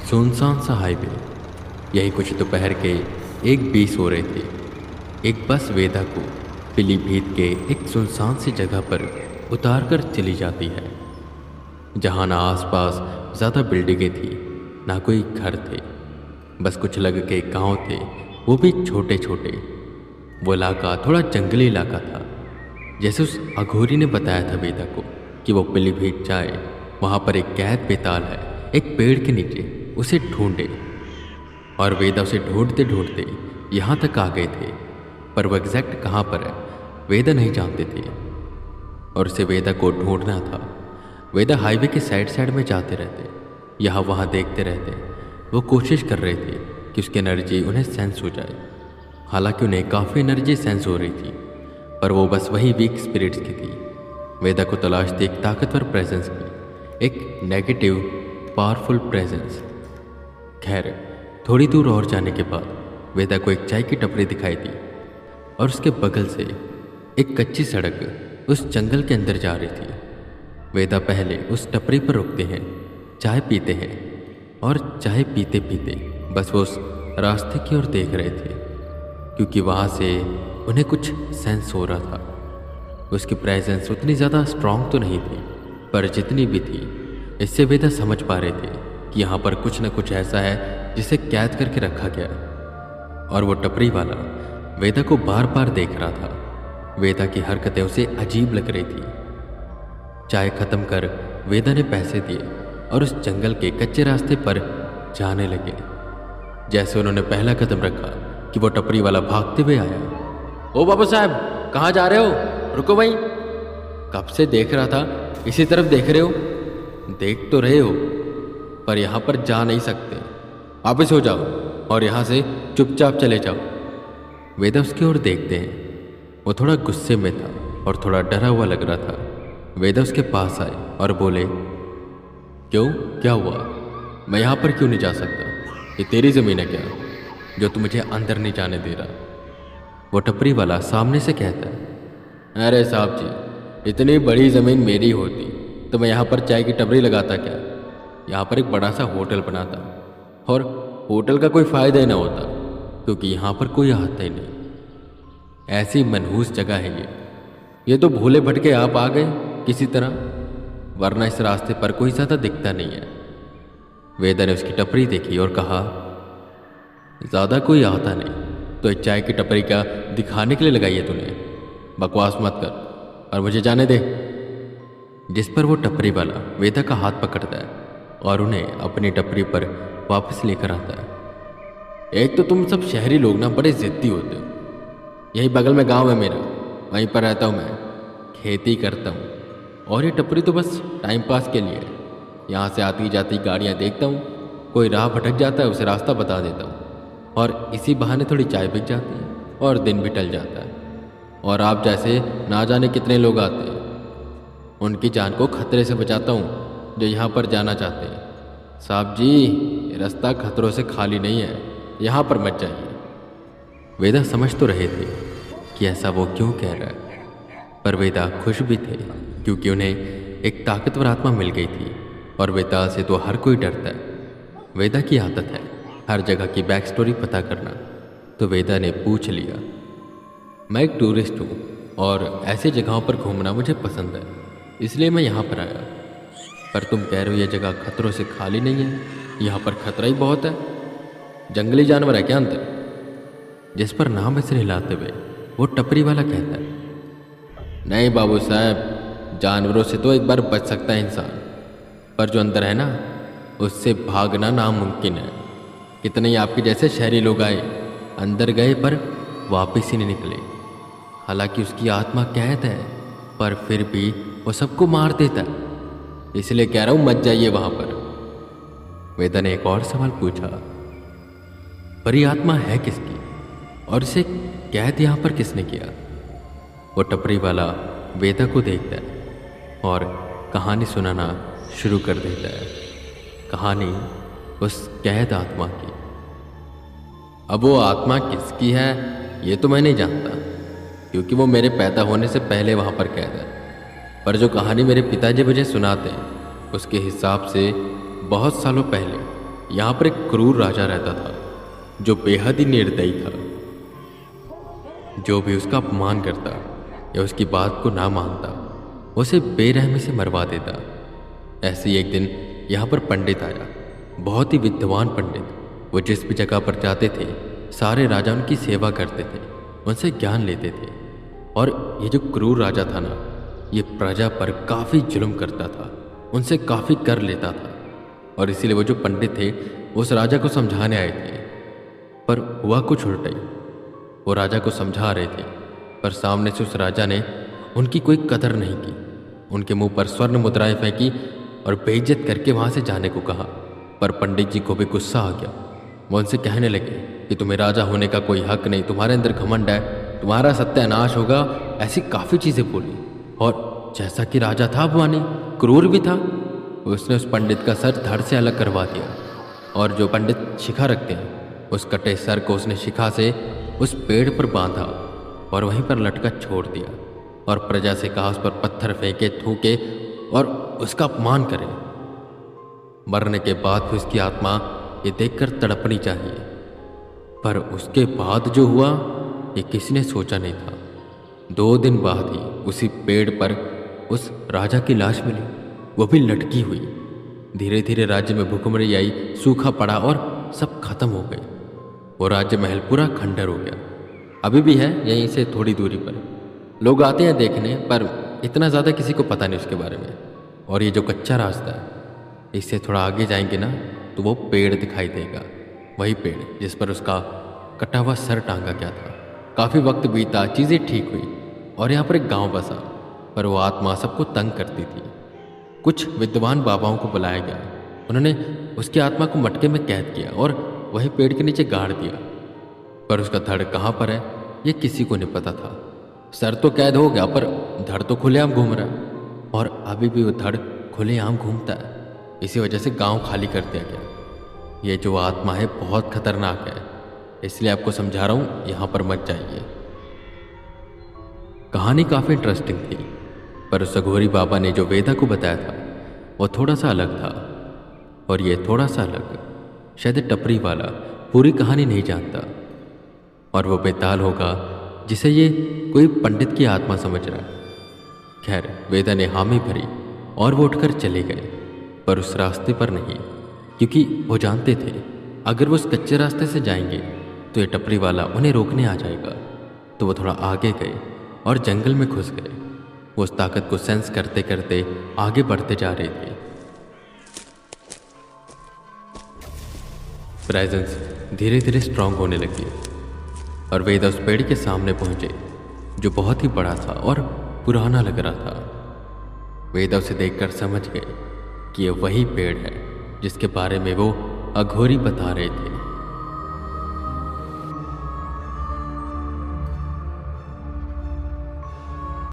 सुनसान सा हाईवे। यही कुछ दोपहर के 1:20 हो रहे थे। एक बस वेदा को पीलीभीत के एक सुनसान सी जगह पर उतार कर चली जाती है, जहाँ ना आसपास ज़्यादा बिल्डिंगें थी, ना कोई घर थे। बस कुछ लग के गांव थे, वो भी छोटे छोटे। वो इलाका थोड़ा जंगली इलाका था। जैसे उस अघोरी ने बताया था वेदा को कि वो पीलीभीत जाए, वहाँ पर एक कैद बेताल है, एक पेड़ के नीचे, उसे ढूंढे। और वेदा उसे ढूंढते ढूंढते यहाँ तक आ गए थे, पर वो एग्जैक्ट कहाँ पर है वेदा नहीं जानते थे, और उसे वेदा को ढूंढना था। वेदा हाईवे के साइड साइड में जाते रहते, यहाँ वहाँ देखते रहते। वो कोशिश कर रहे थे कि उसकी एनर्जी उन्हें सेंस हो जाए। हालांकि उन्हें काफ़ी एनर्जी सेंस हो रही थी, पर वो बस वही वीक स्पिरिट्स की थी। वेदा को तलाश थी एक ताकतवर प्रेजेंस की, एक नेगेटिव पावरफुल प्रेजेंस। खैर, थोड़ी दूर और जाने के बाद वेदा को एक चाय की टपरी दिखाई दी, और उसके बगल से एक कच्ची सड़क उस जंगल के अंदर जा रही थी। वेदा पहले उस टपरी पर रुकते हैं, चाय पीते हैं, और चाय पीते पीते बस वो उस रास्ते की ओर देख रहे थे, क्योंकि वहाँ से उन्हें कुछ सेंस हो रहा था। उसकी प्रेजेंस उतनी ज़्यादा स्ट्रांग तो नहीं थी, पर जितनी भी थी, इससे वेदा समझ पा रहे थे कि यहाँ पर कुछ न कुछ ऐसा है जिसे कैद करके रखा गया। और वो टपरी वाला वेदा को बार बार देख रहा था। वेदा की हरकतें उसे अजीब लग रही थी। चाय खत्म कर वेदा ने पैसे दिए और उस जंगल के कच्चे रास्ते पर जाने लगे। जैसे उन्होंने पहला कदम रखा कि वो टपरी वाला भागते हुए आया। ओ बाबू साहब, कहाँ जा रहे हो? रुको भाई, कब से देख रहा था, इसी तरफ देख रहे हो? देख तो रहे हो, पर यहाँ पर जा नहीं सकते। वापस हो जाओ और यहाँ से चुपचाप चले जाओ। वेदा उसकी ओर देखते हैं। वो थोड़ा गुस्से में था और थोड़ा डरा हुआ लग रहा था। वेदा उसके पास आए और बोले, क्यों, क्या हुआ? मैं यहाँ पर क्यों नहीं जा सकता? ये तेरी ज़मीन है क्या, जो तू मुझे अंदर नहीं जाने दे रहा? वो टपरी वाला सामने से कहता है, अरे साहब जी, इतनी बड़ी ज़मीन मेरी होती तो मैं यहाँ पर चाय की टपरी लगाता क्या? यहाँ पर एक बड़ा सा होटल बनाता, और होटल का कोई फ़ायदा ही ना होता, क्योंकि यहाँ पर कोई आता ही नहीं। ऐसी मनहूस जगह है ये तो भूले भटके आप आ गए किसी तरह, वरना इस रास्ते पर कोई ज़्यादा दिखता नहीं है। वेदा ने उसकी टपरी देखी और कहा, ज़्यादा कोई आता नहीं तो इस चाय की टपरी का दिखाने के लिए लगाई है तूने? बकवास मत कर और मुझे जाने दे। जिस पर वो टपरी वाला वेदा का हाथ पकड़ता है और उन्हें अपनी टपरी पर वापस लेकर आता है। एक तो तुम सब शहरी लोग ना बड़े ज़िद्दी होते हो। यही बगल में गांव है मेरा, वहीं पर रहता हूँ मैं, खेती करता हूँ, और ये टपरी तो बस टाइम पास के लिए है। यहाँ से आती जाती गाड़ियाँ देखता हूँ, कोई राह भटक जाता है उसे रास्ता बता देता हूँ, और इसी बहाने थोड़ी चाय बिक जाती है और दिन भी टल जाता है। और आप जैसे ना जाने कितने लोग आते हैं, उनकी जान को खतरे से बचाता हूँ जो यहाँ पर जाना चाहते हैं। साहब जी, ये रास्ता खतरों से खाली नहीं है, यहाँ पर मत जाइए। वेदा समझ तो रहे थे कि ऐसा वो क्यों कह रहा है, पर वेदा खुश भी थे, क्योंकि उन्हें एक ताकतवर आत्मा मिल गई थी, और वेदा से तो हर कोई डरता है। वेदा की आदत है हर जगह की बैक स्टोरी पता करना, तो वेदा ने पूछ लिया, मैं एक टूरिस्ट हूँ और ऐसी जगहों पर घूमना मुझे पसंद है, इसलिए मैं यहाँ पर आया। पर तुम कह रहे हो ये जगह खतरों से खाली नहीं है, यहाँ पर खतरा ही बहुत है। जंगली जानवर है क्या अंदर? जिस पर नाम ऐसे हिलाते हुए वो टपरी वाला कहता है, नहीं बाबू साहब, जानवरों से तो एक बार बच सकता है इंसान, पर जो अंदर है ना, उससे भागना नामुमकिन है। कितने ही आपके जैसे शहरी लोग आए, अंदर गए पर वापस ही नहीं निकले। हालांकि उसकी आत्मा कैद है, पर फिर भी वो सबको मार देता है, इसलिए कह रहा हूँ मत जाइए वहाँ पर। वेदा ने एक और सवाल पूछा, पर ये आत्मा है किसकी, और इसे कैद यहाँ पर किसने किया? वो टपरी वाला वेदा को देखता है और कहानी सुनाना शुरू कर देता है। कहानी उस कैद आत्मा की। अब वो आत्मा किसकी है ये तो मैं नहीं जानता, क्योंकि वो मेरे पैदा होने से पहले वहाँ पर कैद है। पर जो कहानी मेरे पिताजी मुझे सुनाते हैं, उसके हिसाब से बहुत सालों पहले यहाँ पर एक क्रूर राजा रहता था जो बेहद ही निर्दयी था। जो भी उसका अपमान करता या उसकी बात को ना मानता उसे बेरहमी से मरवा देता। ऐसे ही एक दिन यहाँ पर पंडित आया, बहुत ही विद्वान पंडित। वो जिस भी जगह पर जाते थे सारे राजा उनकी सेवा करते थे, उनसे ज्ञान लेते थे। और ये जो क्रूर राजा था ना, ये प्रजा पर काफ़ी जुल्म करता था, उनसे काफ़ी कर लेता था। और इसीलिए वो जो पंडित थे उस राजा को समझाने आए थे, पर हुआ कुछ उल्टा ही। वो राजा को समझा रहे थे पर सामने से उस राजा ने उनकी कोई कदर नहीं की, उनके मुंह पर स्वर्ण मुद्राएं फेंकी और बेइज्जत करके वहाँ से जाने को कहा। पर पंडित जी को भी गुस्सा आ गया। वो उनसे कहने लगे कि तुम्हें राजा होने का कोई हक नहीं, तुम्हारे अंदर घमंड है, तुम्हारा सत्यानाश होगा, ऐसी काफ़ी चीज़ें बोली। और जैसा कि राजा था अभिमानी, क्रूर भी था, उसने उस पंडित का सर धड़ से अलग करवा दिया। और जो पंडित शिखा रखते हैं उस कटे सर को उसने शिखा से उस पेड़ पर बांधा और वहीं पर लटका छोड़ दिया। और प्रजा से कहा उस पर पत्थर फेंके, थूके और उसका अपमान करें। मरने के बाद भी उसकी आत्मा ये देखकर तड़पनी चाहिए। पर उसके बाद जो हुआ ये किसी ने सोचा नहीं था। 2 दिन बाद ही उसी पेड़ पर उस राजा की लाश मिली, वो भी लटकी हुई। धीरे धीरे राज्य में भूखमरी आई, सूखा पड़ा और सब खत्म हो गए। वो राज्य महल पूरा खंडर हो गया। अभी भी है यहीं से थोड़ी दूरी पर, लोग आते हैं देखने, पर इतना ज़्यादा किसी को पता नहीं उसके बारे में। और ये जो कच्चा रास्ता है, इससे थोड़ा आगे जाएंगे ना तो वो पेड़ दिखाई देगा, वही पेड़ जिस पर उसका कटा हुआ सर टांगा गया था। काफ़ी वक्त बीता, चीज़ें ठीक हुई और यहाँ पर एक गांव बसा, पर वो आत्मा सबको तंग करती थी। कुछ विद्वान बाबाओं को बुलाया गया, उन्होंने उसकी आत्मा को मटके में कैद किया और वही पेड़ के नीचे गाड़ दिया। पर उसका धड़ कहाँ पर है ये किसी को नहीं पता था। सर तो कैद हो गया पर धड़ तो खुलेआम घूम रहा है, और अभी भी वो धड़ खुलेआम घूमता है। इसी वजह से गांव खाली कर दिया गया। ये जो आत्मा है बहुत खतरनाक है, इसलिए आपको समझा रहा हूँ यहाँ पर मत जाइए। कहानी काफ़ी इंटरेस्टिंग थी, पर उस अघोरी बाबा ने जो वेदा को बताया था वो थोड़ा सा अलग था। और ये थोड़ा सा अलग शायद टपरी वाला पूरी कहानी नहीं जानता, और वो बेताल होगा जिसे ये कोई पंडित की आत्मा समझ रहा है। खैर, वेदा ने हामी भरी और वो उठकर चले गए, पर उस रास्ते पर नहीं, क्योंकि वो जानते थे अगर वो उस कच्चे रास्ते से जाएंगे तो ये टपरी वाला उन्हें रोकने आ जाएगा। तो वो थोड़ा आगे गए और जंगल में घुस गए। वो उस ताकत को सेंस करते करते आगे बढ़ते जा रहे थे। प्रेजेंस धीरे धीरे स्ट्रांग होने लगी और वेदा उस पेड़ के सामने पहुंचे जो बहुत ही बड़ा था और पुराना लग रहा था। वेदा उसे देखकर समझ गए कि ये वही पेड़ है जिसके बारे में वो अघोरी बता रहे थे।